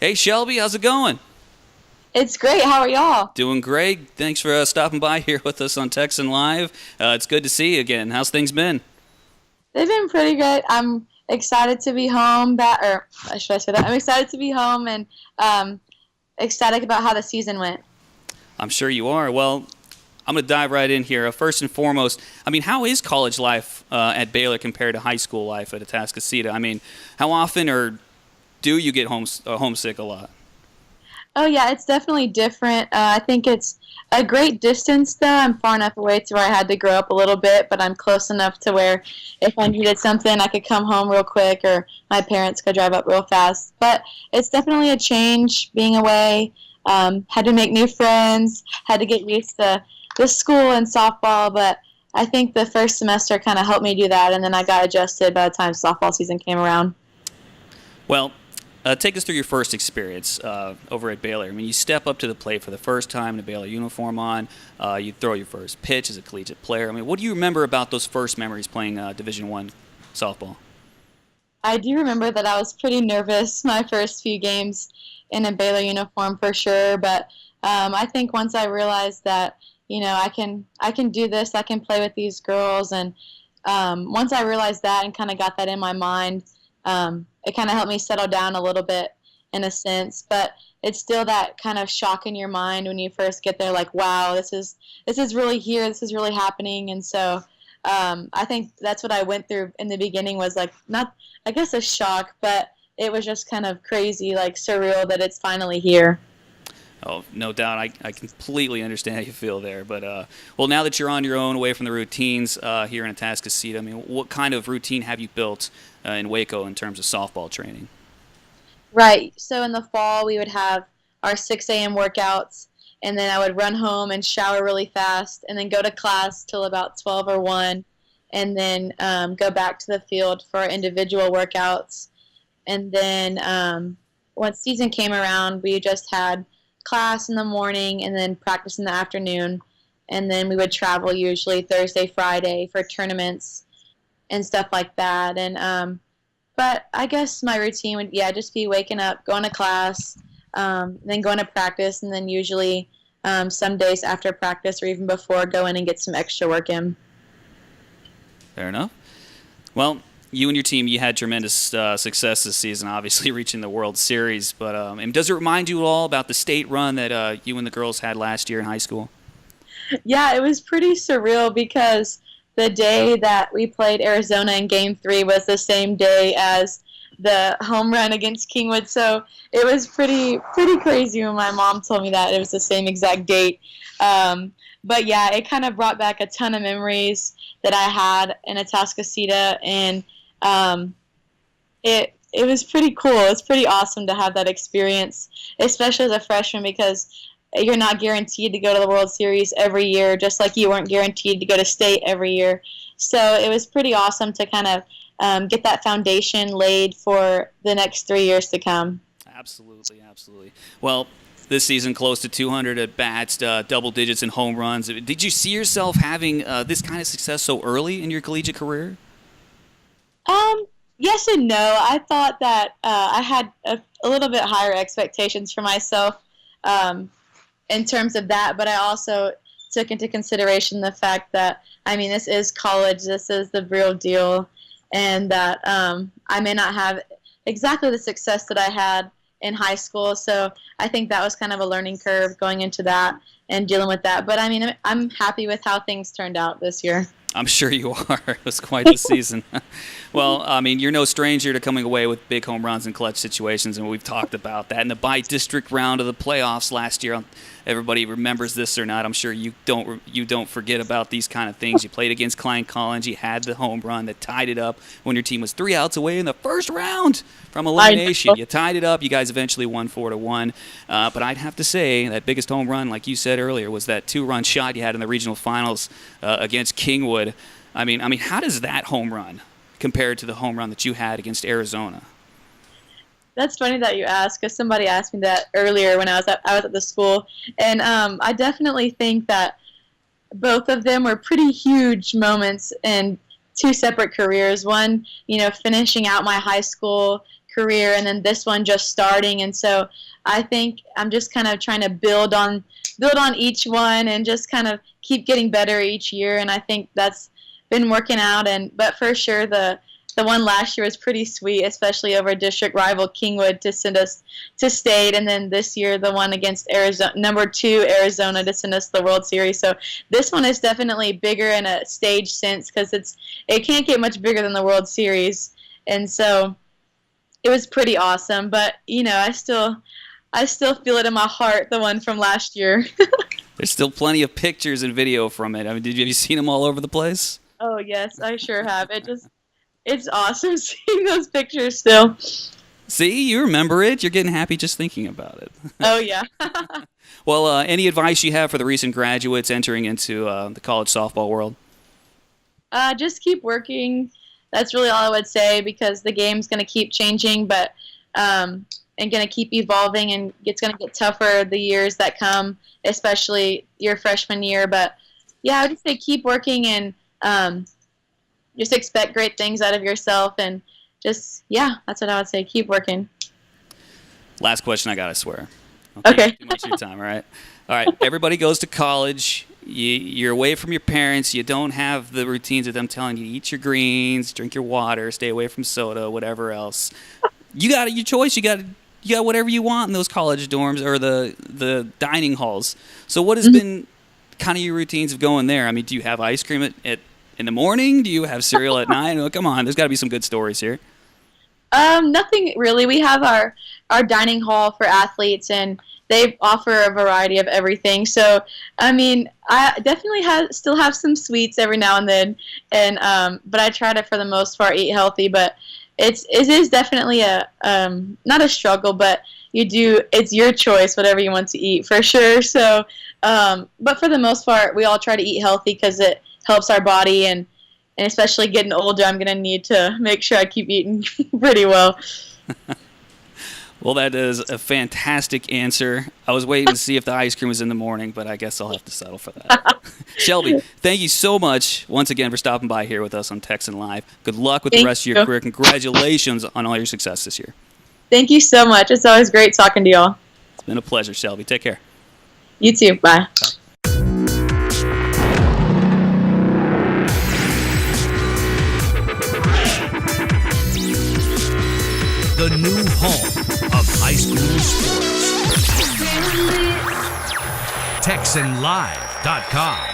Hey, Shelby, how's it going? It's great. How are y'all? Doing great. Thanks for stopping by here with us on Texan Live. It's good to see you again. How's things been? They've been pretty good. I'm excited to be home. Or should I say that? I'm excited to be home and um, ecstatic about how the season went. I'm sure you are. Well, I'm going to dive right in here. First and foremost, how is college life at Baylor compared to high school life at Atascocita? How often or do you get homesick a lot? Oh yeah, it's definitely different. I think it's a great distance though. I'm far enough away to where I had to grow up a little bit, but I'm close enough to where if I needed something, I could come home real quick, or my parents could drive up real fast. But it's definitely a change being away. Had to make new friends. Had to get used to the school and softball, but I think the first semester kind of helped me do that, and then I got adjusted by the time softball season came around. Well, take us through your first experience over at Baylor. You step up to the plate for the first time in a Baylor uniform on. You throw your first pitch as a collegiate player. What do you remember about those first memories playing Division I softball? I do remember that I was pretty nervous my first few games in a Baylor uniform for sure, but I think once I realized that I can do this, I can play with these girls, and once I realized that and kind of got that in my mind, it kind of helped me settle down a little bit in a sense, but it's still that kind of shock in your mind when you first get there, like, wow, this is really here, this is really happening. And so I think that's what I went through in the beginning, was like, not, I guess, a shock, but it was just kind of crazy, like surreal that it's finally here. Oh, no doubt. I completely understand how you feel there. But, well, now that you're on your own, away from the routines here in Atascocita, what kind of routine have you built in Waco in terms of softball training? Right. So in the fall, we would have our 6 a.m. workouts, and then I would run home and shower really fast, and then go to class till about 12 or 1, and then go back to the field for our individual workouts. And then once season came around, we just had class in the morning and then practice in the afternoon. And then we would travel usually Thursday, Friday for tournaments and stuff like that. And but I guess my routine would, yeah, just be waking up, going to class, then going to practice, and then usually some days after practice or even before, go in and get some extra work in. Fair enough. Well, you and your team, you had tremendous success this season, obviously reaching the World Series. But and does it remind you at all about the state run that you and the girls had last year in high school? Yeah, it was pretty surreal because the day that we played Arizona in Game 3 was the same day as the home run against Kingwood. So it was pretty crazy when my mom told me that it was the same exact date. But yeah, it kind of brought back a ton of memories that I had in Atascocita, and it was pretty cool. It's pretty awesome to have that experience, especially as a freshman, because you're not guaranteed to go to the World Series every year, just like you weren't guaranteed to go to state every year. So it was pretty awesome to kind of get that foundation laid for the next 3 years to come. Absolutely, absolutely. Well, this season, close to 200 at bats, double digits in home runs. Did you see yourself having this kind of success so early in your collegiate career? Yes and no. I thought that I had a little bit higher expectations for myself in terms of that, but I also took into consideration the fact that, this is college, this is the real deal, and that I may not have exactly the success that I had in high school. So I think that was kind of a learning curve going into that and dealing with that. But I'm happy with how things turned out this year. I'm sure you are. It was quite the season. Well, you're no stranger to coming away with big home runs in clutch situations, and we've talked about that in the by-district round of the playoffs last year. Everybody remembers this or not. I'm sure you don't forget about these kind of things. You played against Klein Collins. You had the home run that tied it up when your team was 3 outs away in the first round from elimination. You tied it up. You guys eventually won 4-1. But I'd have to say that biggest home run, like you said earlier, was that 2-run shot you had in the regional finals against Kingwood. How does that home run compare to the home run that you had against Arizona? That's funny that you asked, because somebody asked me that earlier when I was at the school, and I definitely think that both of them were pretty huge moments in two separate careers. One, finishing out my high school career, and then this one just starting. And so I think I'm just kind of trying to build on each one and just kind of keep getting better each year. And I think that's been working out. But for sure, the one last year was pretty sweet, especially over district rival Kingwood to send us to state, and then this year the one against Arizona, number 2 Arizona, to send us to the World Series. So this one is definitely bigger in a stage sense because it can't get much bigger than the World Series, and so it was pretty awesome. But I still feel it in my heart, the one from last year. There's still plenty of pictures and video from it. I mean, have you seen them all over the place? Oh yes, I sure have. It's awesome seeing those pictures still. See, you remember it. You're getting happy just thinking about it. Oh, yeah. Well, any advice you have for the recent graduates entering into the college softball world? Just keep working. That's really all I would say, because the game's going to keep changing, but and going to keep evolving, and it's going to get tougher the years that come, especially your freshman year. But, yeah, I would just say keep working and just expect great things out of yourself, and just, that's what I would say. Keep working. Last question I got, I swear. Okay. Too much of your time, all right? All right, everybody goes to college. You're away from your parents. You don't have the routines of them telling you to eat your greens, drink your water, stay away from soda, whatever else. You got your choice. You got whatever you want in those college dorms or the dining halls. So what has been kind of your routines of going there? I mean, do you have ice cream in the morning? Do you have cereal at night? Oh, come on, there's got to be some good stories here. Nothing really. We have our dining hall for athletes, and they offer a variety of everything. So, I mean, I definitely still have some sweets every now and then, and but I try to, for the most part, eat healthy. But it is definitely a not a struggle, but it's your choice, whatever you want to eat, for sure. So, but for the most part, we all try to eat healthy because it helps our body, and especially getting older, I'm going to need to make sure I keep eating pretty well. Well, that is a fantastic answer. I was waiting to see if the ice cream was in the morning, but I guess I'll have to settle for that. Shelby, thank you so much once again for stopping by here with us on Texan Live. Good luck with the rest of your career. Congratulations on all your success this year. Thank you so much. It's always great talking to y'all. It's been a pleasure, Shelby. Take care. You too. Bye. The new home of high school sports. TexanLive.com